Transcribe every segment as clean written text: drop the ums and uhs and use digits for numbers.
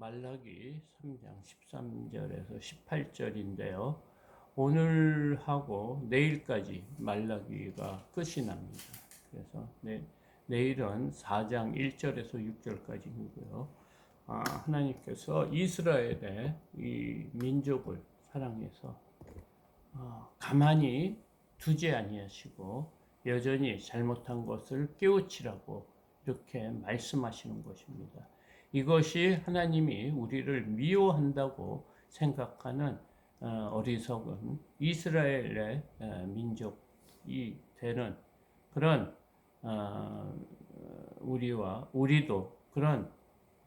말라기 3장 13절에서 18절인데요. 오늘하고 내일까지 말라기가 끝이 납니다. 그래서 내일은 4장 1절에서 6절까지이고요. 하나님께서 이스라엘의 이 민족을 사랑해서 가만히 두지 아니하시고 여전히 잘못한 것을 깨우치라고 이렇게 말씀하시는 것입니다. 이것이 하나님이 우리를 미워한다고 생각하는 어리석은 이스라엘의 민족이 되는 그런 우리도 그런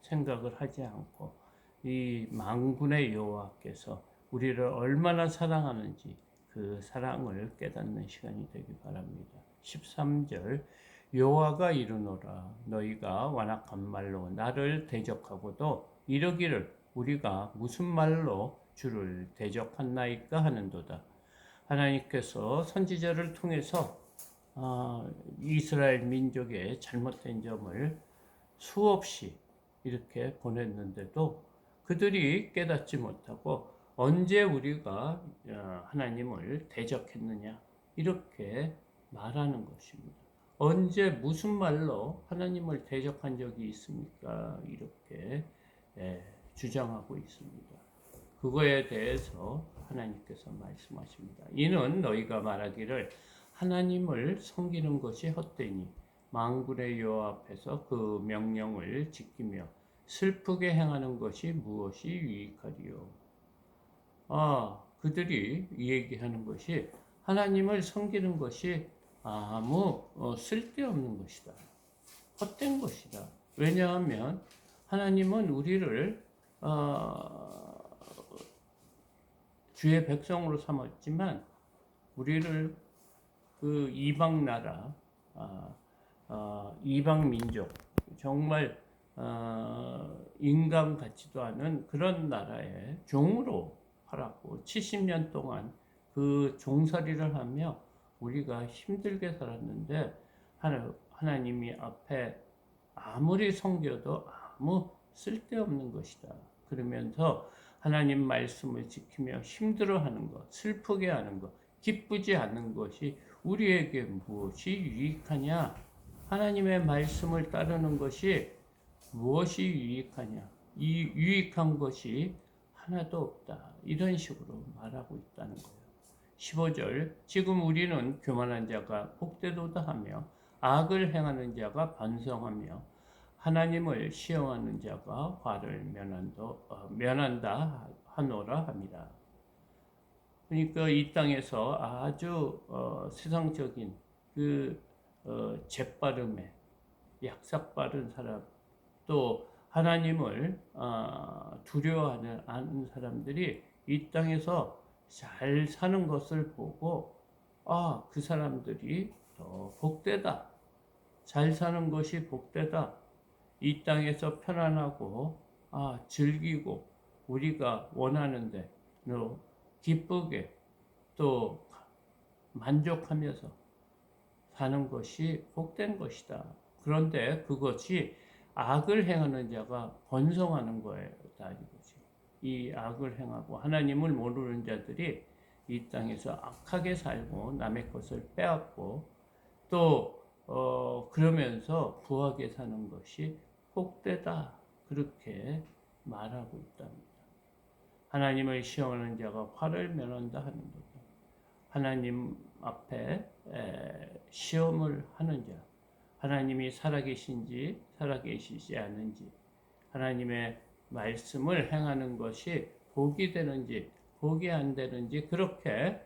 생각을 하지 않고 이 만군의 여호와께서 우리를 얼마나 사랑하는지 그 사랑을 깨닫는 시간이 되기 바랍니다. 13절 여호와가 이르노라 너희가 완악한 말로 나를 대적하고도 이르기를 우리가 무슨 말로 주를 대적한나이까 하는도다. 하나님께서 선지자를 통해서 이스라엘 민족의 잘못된 점을 수없이 이렇게 보냈는데도 그들이 깨닫지 못하고 언제 우리가 하나님을 대적했느냐 이렇게 말하는 것입니다. 언제 무슨 말로 하나님을 대적한 적이 있습니까? 이렇게 주장하고 있습니다. 그거에 대해서 하나님께서 말씀하십니다. 이는 너희가 말하기를 하나님을 섬기는 것이 헛되니 만군의 여호와 앞에서 그 명령을 지키며 슬프게 행하는 것이 무엇이 유익하리요. 그들이 얘기하는 것이 하나님을 섬기는 것이 아무 쓸데없는 것이다. 헛된 것이다. 왜냐하면 하나님은 우리를 주의 백성으로 삼았지만 우리를 그 이방 나라, 이방 민족, 정말 인간 같지도 않은 그런 나라의 종으로 팔았고 70년 동안 그 종살이를 하며 우리가 힘들게 살았는데 하나님이 앞에 아무리 섬겨도 아무 쓸데없는 것이다. 그러면서 하나님 말씀을 지키며 힘들어하는 것, 슬프게 하는 것, 기쁘지 않는 것이 우리에게 무엇이 유익하냐? 하나님의 말씀을 따르는 것이 무엇이 유익하냐? 이 유익한 것이 하나도 없다. 이런 식으로 말하고 있다는 거예요. 15절 지금 우리는 교만한 자가 복되도다 하며 악을 행하는 자가 반성하며 하나님을 시험하는 자가 화를 면한다 하노라 합니다. 그러니까 이 땅에서 아주 세상적인 그 재빠름에 약삭빠른 사람 또 하나님을 두려워하는 아는 사람들이 이 땅에서 잘 사는 것을 보고 그 사람들이 더 복되다. 잘 사는 것이 복되다. 이 땅에서 편안하고 즐기고 우리가 원하는데 기쁘게 또 만족하면서 사는 것이 복된 것이다. 그런데 그것이 악을 행하는 자가 번성하는 거다 이거지. 이 악을 행하고 하나님을 모르는 자들이 이 땅에서 악하게 살고 남의 것을 빼앗고 또 그러면서 부하게 사는 것이 복되다. 그렇게 말하고 있답니다. 하나님을 시험하는 자가 화를 면한다 하는 거다. 하나님 앞에 시험을 하는 자, 하나님이 살아계신지 살아계시지 않은지, 하나님의 말씀을 행하는 것이 복이 되는지 복이 안 되는지 그렇게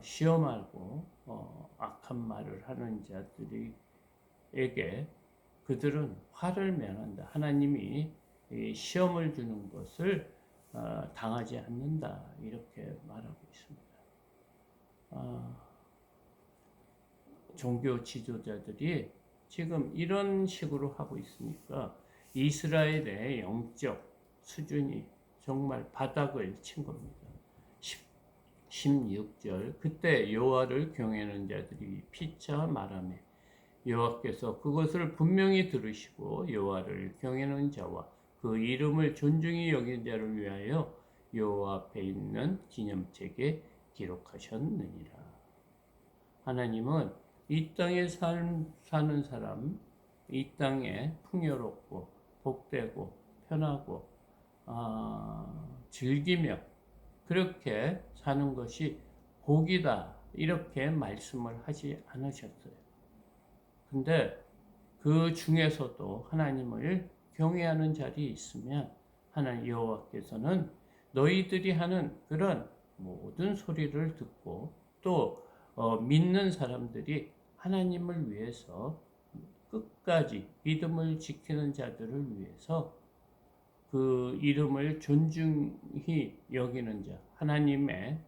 시험하고 악한 말을 하는 자들에게 그들은 화를 면한다. 하나님이 시험을 주는 것을 당하지 않는다. 이렇게 말하고 있습니다. 종교 지도자들이 지금 이런 식으로 하고 있으니까 이스라엘의 영적 수준이 정말 바닥을 친 겁니다. 16절 그때 여호와를 경외하는 자들이 피차 말하며 여호와께서 그것을 분명히 들으시고 여호와를 경외하는 자와 그 이름을 존중히 여기는 자를 위하여 여호와 앞에 있는 기념책에 기록하셨느니라. 하나님은 이 땅에 사는 사람, 이 땅에 풍요롭고 복되고 편하고 즐기며 그렇게 사는 것이 복이다 이렇게 말씀을 하지 않으셨어요. 근데 그 중에서도 하나님을 경외하는 자리 있으면 하나님 여호와께서는 너희들이 하는 그런 모든 소리를 듣고 또 믿는 사람들이 하나님을 위해서 끝까지 믿음을 지키는 자들을 위해서 그 이름을 존중히 여기는 자, 하나님의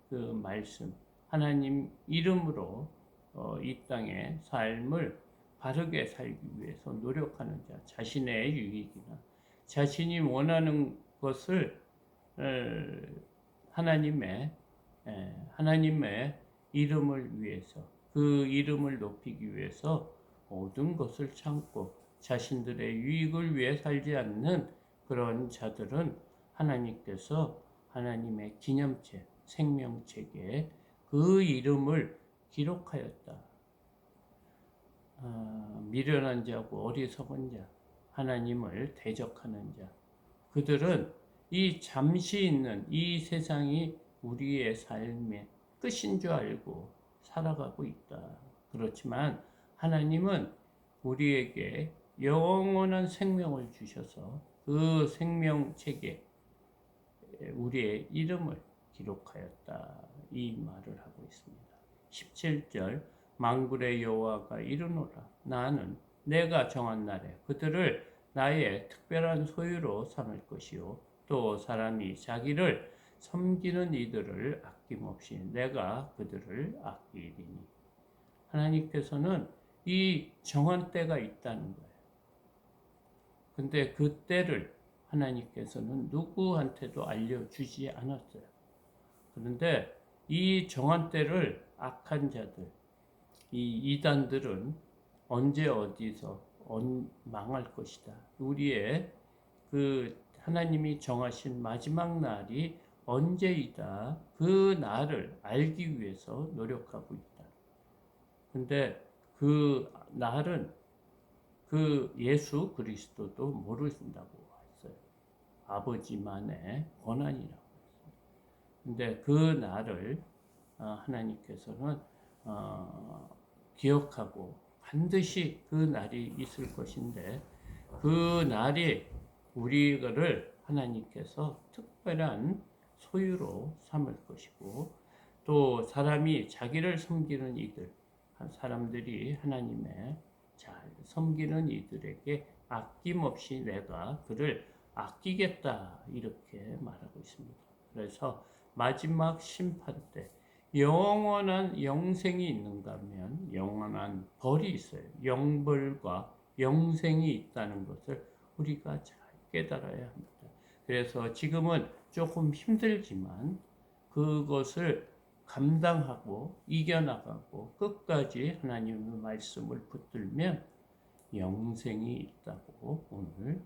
그 말씀, 하나님 이름으로 이 땅의 삶을 바르게 살기 위해서 노력하는 자, 자신의 유익이나 자신이 원하는 것을 하나님의 이름을 위해서 그 이름을 높이기 위해서 모든 것을 참고 자신들의 유익을 위해 살지 않는 그런 자들은 하나님께서 하나님의 기념책, 생명책에 그 이름을 기록하였다. 미련한 자고 어리석은 자, 하나님을 대적하는 자, 그들은 이 잠시 있는 이 세상이 우리의 삶의 끝인 줄 알고 살아가고 있다. 그렇지만 하나님은 우리에게 영원한 생명을 주셔서 그 생명책에 우리의 이름을 기록하였다. 이 말을 하고 있습니다. 17절 만군의 여호와가 이르노라 나는 내가 정한 날에 그들을 나의 특별한 소유로 삼을 것이요 또 사람이 자기를 섬기는 이들을 아낌없이 내가 그들을 아끼리니. 하나님께서는 이 정한 때가 있다는 거예요. 근데 그 때를 하나님께서는 누구한테도 알려주지 않았어요. 그런데 이 정한 때를 악한 자들, 이 이단들은 언제 어디서 망할 것이다. 우리의 그 하나님이 정하신 마지막 날이 언제이다. 그 날을 알기 위해서 노력하고 있다. 근데 그 날은 그 예수 그리스도도 모르신다고 했어요. 아버지만의 권한이라고 했어요. 근데 그 날을 하나님께서는 기억하고 반드시 그 날이 있을 것인데 그 날이 우리를 하나님께서 특별한 소유로 삼을 것이고 또 사람이 자기를 섬기는 이들 사람들이 하나님의 잘 섬기는 이들에게 아낌없이 내가 그를 아끼겠다 이렇게 말하고 있습니다. 그래서 마지막 심판 때 영원한 영생이 있는가 하면 영원한 벌이 있어요. 영벌과 영생이 있다는 것을 우리가 잘 깨달아야 합니다. 그래서 지금은 조금 힘들지만 그것을 감당하고 이겨나가고 끝까지 하나님의 말씀을 붙들면 영생이 있다고 오늘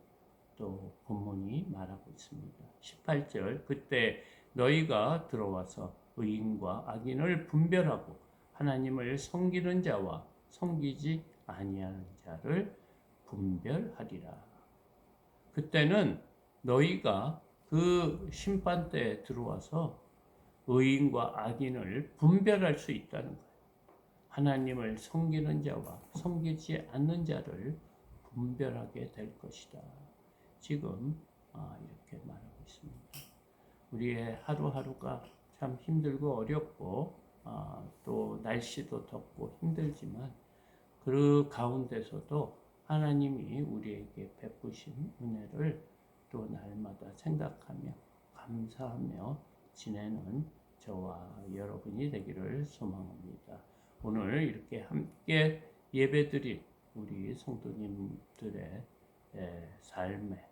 또 본문이 말하고 있습니다. 18절 그때 너희가 들어와서 의인과 악인을 분별하고 하나님을 섬기는 자와 섬기지 아니하는 자를 분별하리라. 그때는 너희가 그 심판대에 들어와서 의인과 악인을 분별할 수 있다는 거예요. 하나님을 섬기는 자와 섬기지 않는 자를 분별하게 될 것이다. 지금 이렇게 말하고 있습니다. 우리의 하루하루가 참 힘들고 어렵고 또 날씨도 덥고 힘들지만 그 가운데서도 하나님이 우리에게 베푸신 은혜를 또 날마다 생각하며 감사하며 지내는 저와 여러분이 되기를 소망합니다. 오늘 이렇게 함께 예배드린 우리 성도님들의 삶에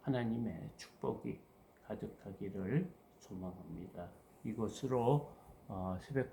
하나님의 축복이 가득하기를 소망합니다. 이것으로 새벽